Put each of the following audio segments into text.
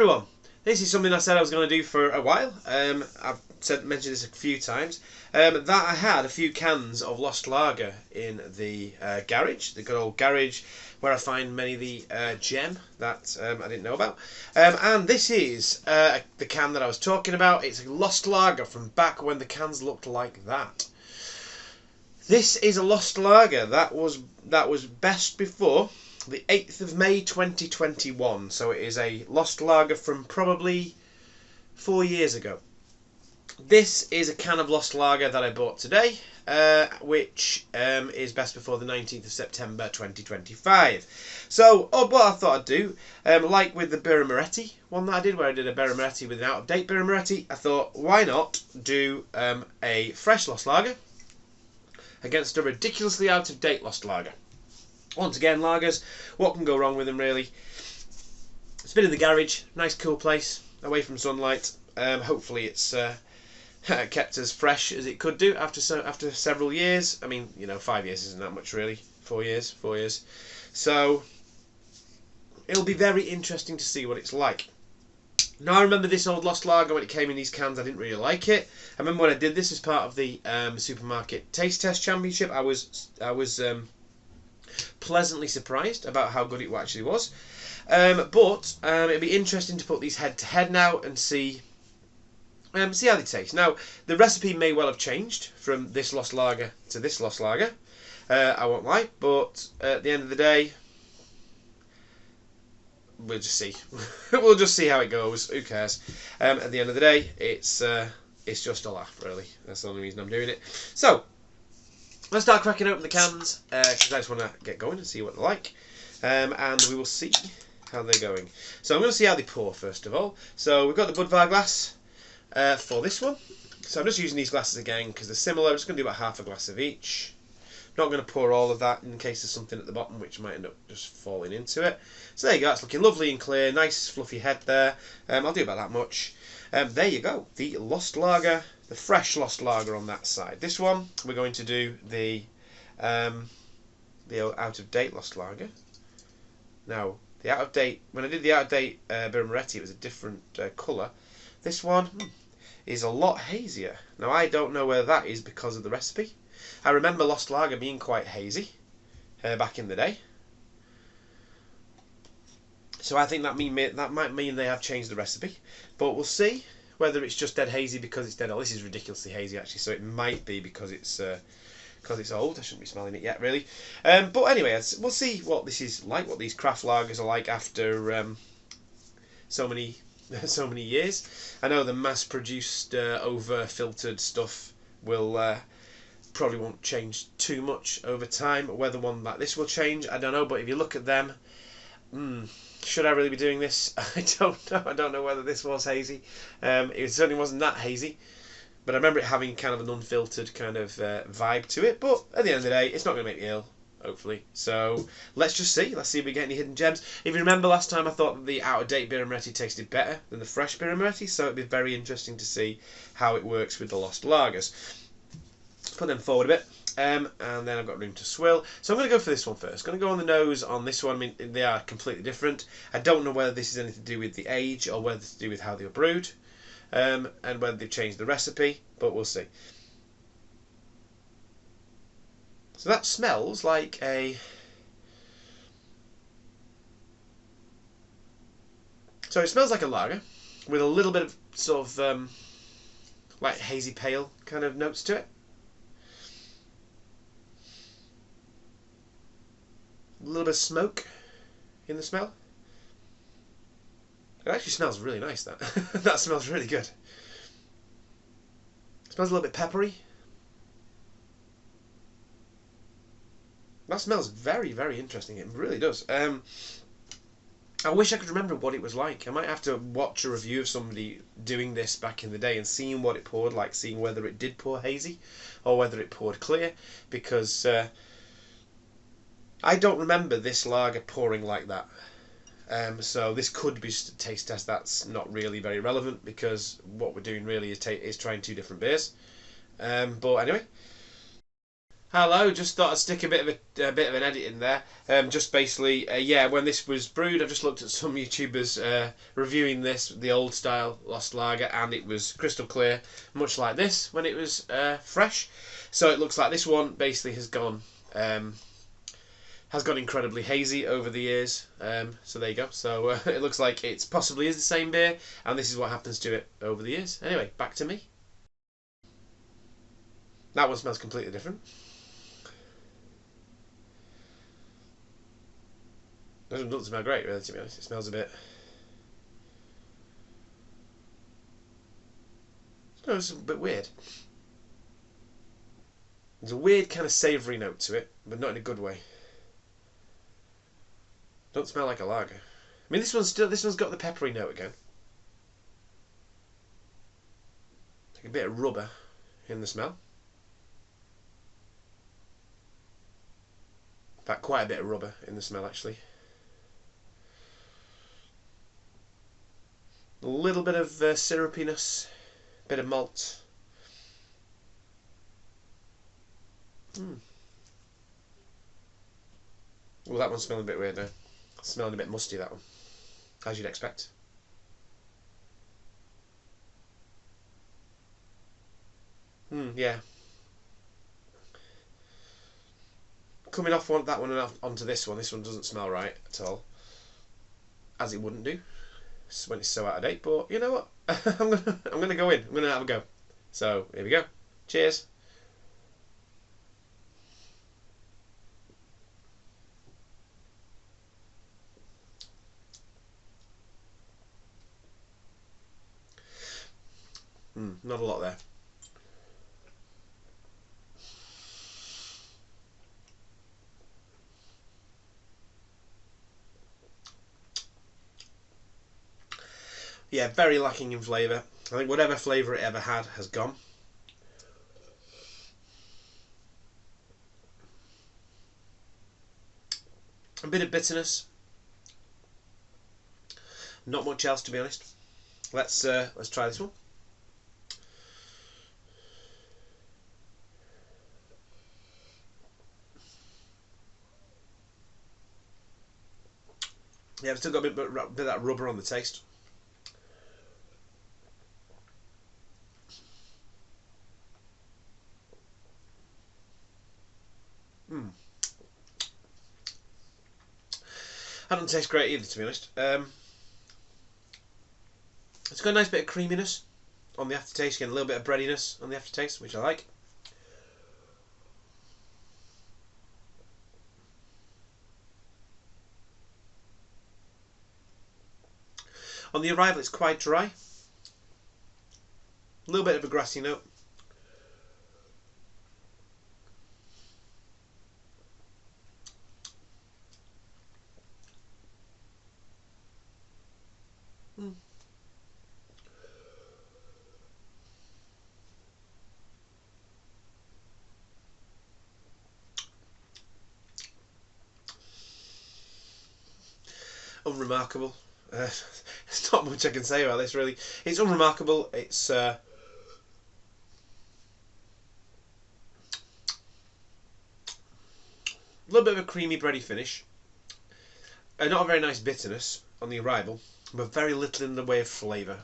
everyone, this is something I said I was going to do for a while. I've mentioned this a few times. That I had a few cans of Lost Lager in the garage, the good old garage, where I find many of the gem that I didn't know about. And this is the can that I was talking about. It's a Lost Lager from back when the cans looked like that. This is a Lost Lager that was best before the 8th of May 2021, so it is a Lost Lager from probably 4 years ago. This is a can of Lost Lager that I bought today, which is best before the 19th of September 2025. So, what I thought I'd do, like with the Birra Moretti one that I did, where I did a Birra Moretti with an out-of-date Birra Moretti, I thought, why not do a fresh Lost Lager against a ridiculously out-of-date Lost Lager. Once again, lagers, what can go wrong with them really? It's been in the garage, nice cool place, away from sunlight. Hopefully it's kept as fresh as it could do after several years. I mean, 5 years isn't that much really. 4 years. So it'll be very interesting to see what it's like. Now, I remember this old Lost Lager when it came in these cans. I didn't really like it. I remember when I did this as part of the Supermarket Taste Test Championship. I was pleasantly surprised about how good it actually was. But it'd be interesting to put these head to head now and see how they taste. Now, the recipe may well have changed from this Lost Lager to this Lost Lager. I won't lie, but at the end of the day, we'll just see. We'll just see how it goes. Who cares? At the end of the day, it's just a laugh, really. That's the only reason I'm doing it. So, let's start cracking open the cans, because I just want to get going and see what they're like. And we will see how they're going. So I'm going to see how they pour, first of all. So we've got the Brewdog glass for this one. So I'm just using these glasses again, because they're similar. I'm just going to do about half a glass of each. Not going to pour all of that in case there's something at the bottom which might end up just falling into it. So there you go, it's looking lovely and clear, nice fluffy head there. I'll do about that much. There you go, the Lost Lager, the fresh Lost Lager on that side. This one, we're going to do the out-of-date Lost Lager. Now, the out-of-date, when I did the out-of-date Birra Moretti, it was a different colour. This one is a lot hazier. Now, I don't know whether that is because of the recipe. I remember Lost Lager being quite hazy back in the day. So I think that might mean they have changed the recipe. But we'll see whether it's just dead hazy because it's dead old. This is ridiculously hazy actually, so it might be because it's old. I shouldn't be smelling it yet really. But anyway, we'll see what this is like, what these craft lagers are like after so many years. I know the mass-produced, over-filtered stuff will probably won't change too much over time. Whether one like this will change, I don't know. But if you look at them, should I really be doing this? I don't know. I don't know whether this was hazy. It certainly wasn't that hazy. But I remember it having kind of an unfiltered kind of vibe to it. But at the end of the day, it's not going to make me ill, hopefully. So let's just see. Let's see if we get any hidden gems. If you remember last time, I thought that the out-of-date Birra Moretti tasted better than the fresh Birra Moretti. So it'd be very interesting to see how it works with the Lost Lagers. Put them forward a bit, and then I've got room to swill. So I'm going to go for this one first. Going to go on the nose on this one. I mean, they are completely different. I don't know whether this is anything to do with the age or whether it's to do with how they were brewed, and whether they've changed the recipe, but we'll see. So that smells like a... So it smells like a lager with a little bit of sort of like hazy pale kind of notes to it. A little bit of smoke in the smell. It actually smells really nice, that. That smells really good. It smells a little bit peppery. That smells very, very interesting. It really does. I wish I could remember what it was like. I might have to watch a review of somebody doing this back in the day and seeing what it poured like, seeing whether it did pour hazy or whether it poured clear, because I don't remember this lager pouring like that. So this could be just a taste test. That's not really very relevant because what we're doing really is trying two different beers. But anyway, Hello, just thought I'd stick a bit of an edit in there. Just basically, yeah, when this was brewed, I've just looked at some YouTubers reviewing this, the old style Lost Lager, and it was crystal clear, much like this when it was fresh. So it looks like this one basically has gone incredibly hazy over the years. So there you go. So it looks like it's possibly is the same beer, and this is what happens to it over the years. Anyway, back to me. That one smells completely different. It doesn't smell great, really, to be honest. It smells a bit. No, it's a bit weird. There's a weird kind of savoury note to it, but not in a good way. Don't smell like a lager. I mean, this one's got the peppery note again. Like a bit of rubber in the smell. In fact, quite a bit of rubber in the smell, actually. A little bit of syrupiness, bit of malt. Well, that one's smelling a bit weird now. Smelling a bit musty, that one, as you'd expect. Yeah. Coming off that one and onto this one doesn't smell right at all, as it wouldn't do when it's so out of date. But you know what? I'm gonna go in. I'm gonna have a go. So here we go. Cheers. Not a lot there. Yeah, very lacking in flavour. I think whatever flavour it ever had has gone. A bit of bitterness. Not much else, to be honest. Let's try this one. Yeah, I've still got a bit of that rubber on the taste. That doesn't taste great either, to be honest. It's got a nice bit of creaminess on the aftertaste, getting a little bit of breadiness on the aftertaste, which I like. On the arrival, it's quite dry. A little bit of a grassy note. Unremarkable. There's not much I can say about this, really. It's unremarkable. It's a little bit of a creamy, bready finish. Not a very nice bitterness on the arrival, but very little in the way of flavour.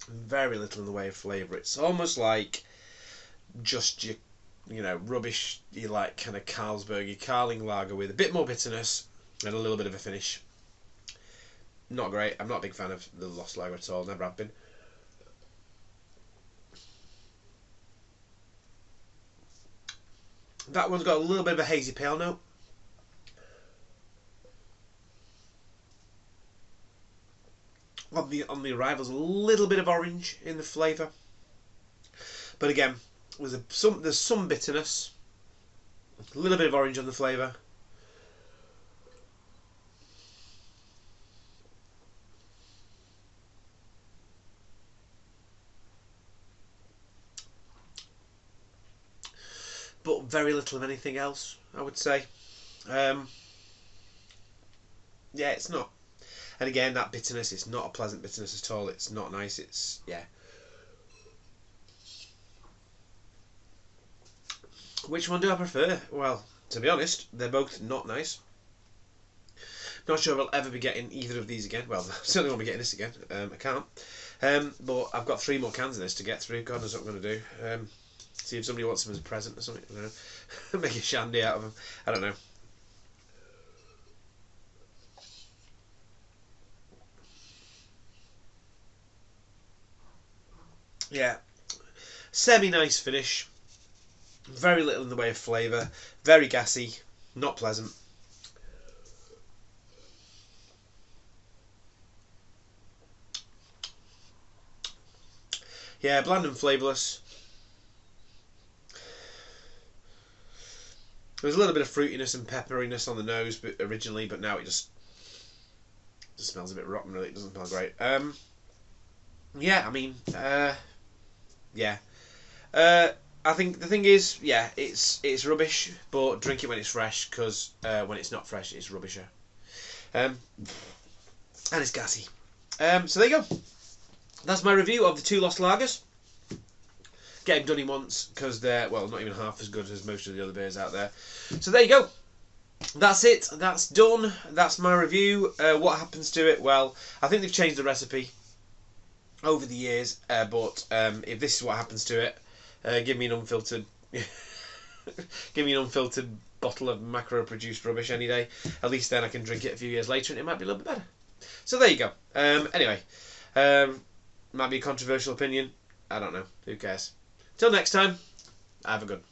Very little in the way of flavour. It's almost like just your rubbish, you like kind of Carlsberg, your Carling lager with a bit more bitterness and a little bit of a finish. Not great. I'm not a big fan of the Lost Lager at all. Never have been. That one's got a little bit of a hazy pale note. On the arrivals, a little bit of orange in the flavour, but again, there's some bitterness, a little bit of orange on the flavour. But very little of anything else, I would say. Yeah, it's not. And again, that bitterness, it's not a pleasant bitterness at all. It's not nice. It's, yeah. Which one do I prefer? Well, to be honest, they're both not nice. Not sure if I'll ever be getting either of these again. Well, I certainly won't be getting this again. I can't. But I've got 3 more cans of this to get through. God knows what I'm going to do. See if somebody wants them as a present or something. I don't know. Make a shandy out of them. I don't know. Yeah. Semi-nice finish. Very little in the way of flavour. Very gassy. Not pleasant. Yeah, bland and flavourless. There was a little bit of fruitiness and pepperiness on the nose originally, but now it just smells a bit rotten, really. It doesn't smell great. Yeah, I mean, yeah. I think the thing is, yeah, it's rubbish, but drink it when it's fresh, because when it's not fresh, it's rubbisher. And it's gassy. So there you go. That's my review of the 2 Lost Lagers. Get them done in once, because they're, well, not even half as good as most of the other beers out there. So there you go. That's it. That's done. That's my review. What happens to it? Well, I think they've changed the recipe over the years, but if this is what happens to it, give me an unfiltered give me an unfiltered bottle of macro-produced rubbish any day. At least then I can drink it a few years later and it might be a little bit better. So there you go. Anyway, might be a controversial opinion. I don't know. Who cares? Till next time, have a good one.